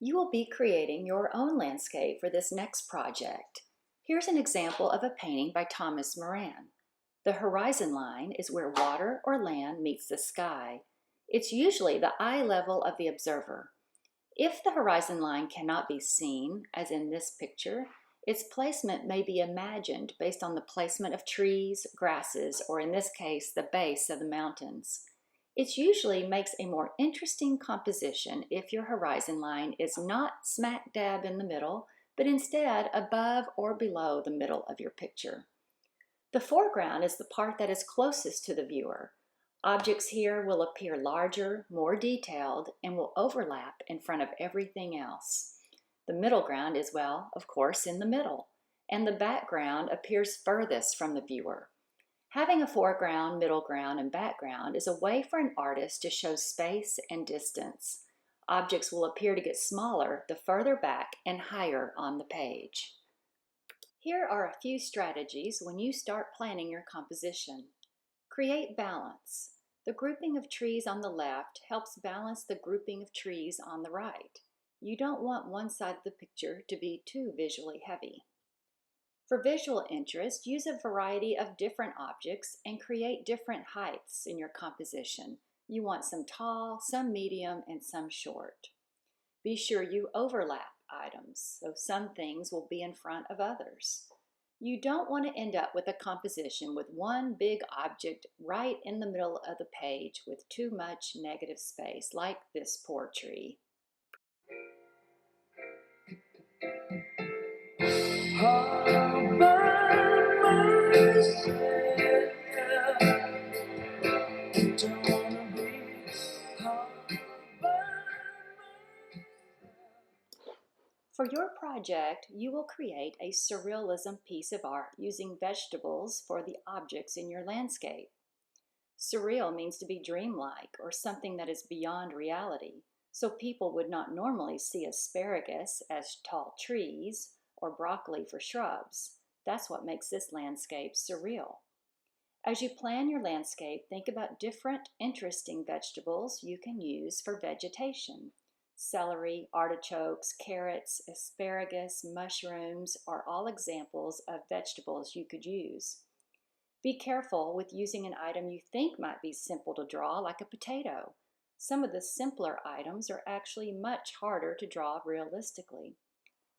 You will be creating your own landscape for this next project. Here's an example of a painting by Thomas Moran. The horizon line is where water or land meets the sky. It's usually the eye level of the observer. If the horizon line cannot be seen, as in this picture, its placement may be imagined based on the placement of trees, grasses, or in this case, the base of the mountains. It usually makes a more interesting composition if your horizon line is not smack dab in the middle, but instead above or below the middle of your picture. The foreground is the part that is closest to the viewer. Objects here will appear larger, more detailed, and will overlap in front of everything else. The middle ground is, well, of course, in the middle, and the background appears furthest from the viewer. Having a foreground, middle ground, and background is a way for an artist to show space and distance. Objects will appear to get smaller the further back and higher on the page. Here are a few strategies when you start planning your composition. Create balance. The grouping of trees on the left helps balance the grouping of trees on the right. You don't want one side of the picture to be too visually heavy. For visual interest, use a variety of different objects and create different heights in your composition. You want some tall, some medium, and some short. Be sure you overlap items, so some things will be in front of others. You don't want to end up with a composition with one big object right in the middle of the page with too much negative space, like this poor tree. All by myself. Don't wanna be all by myself. For your project, you will create a surrealism piece of art using vegetables for the objects in your landscape. Surreal means to be dreamlike or something that is beyond reality, so people would not normally see asparagus as tall trees or broccoli for shrubs. That's what makes this landscape surreal. As you plan your landscape, think about different interesting vegetables you can use for vegetation. Celery, artichokes, carrots, asparagus, mushrooms are all examples of vegetables you could use. Be careful with using an item you think might be simple to draw, like a potato. Some of the simpler items are actually much harder to draw realistically.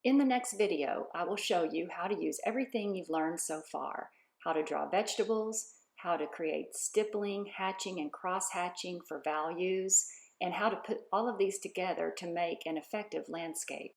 In the next video, I will show you how to use everything you've learned so far, how to draw vegetables, how to create stippling, hatching, and cross-hatching for values, and how to put all of these together to make an effective landscape.